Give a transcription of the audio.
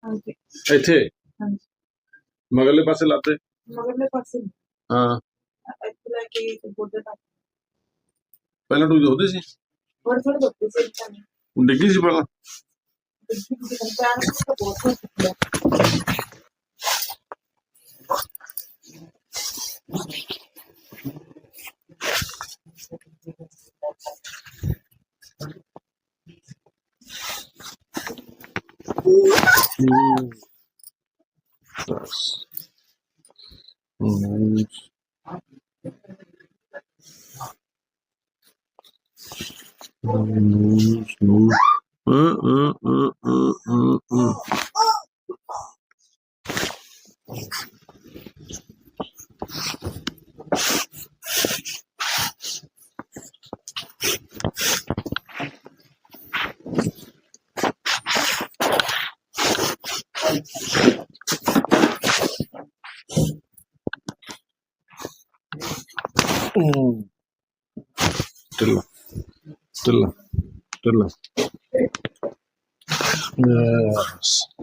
ਹਾਂਜੀ ਇੱਥੇ ਹਾਂਜੀ ਮਗਰਲੇ ਪਾਸੇ ਲੱਤੇ ਮਗਰਲੇ ਪਾਸੇ ਹਾਂ ਇੱਥੇ ਲੈ ਕੇ ਤੇ ਗੋਡੇ ਤੱਕ ਪਹਿਲਾਂ ਟੂਈ ਹੁੰਦੇ ਸੀ ਥੋੜੇ ਥੋੜੇ ਦੁਖਦੇ ਸੀ ਤਾਂ ਡਿੱਗੀ ਸੀ ਪਹਿਲਾਂ ਪੈਰ ਤਾਂ ਬਹੁਤ ਦੁਖਦਾ That's nice. Nice. Still. Yes.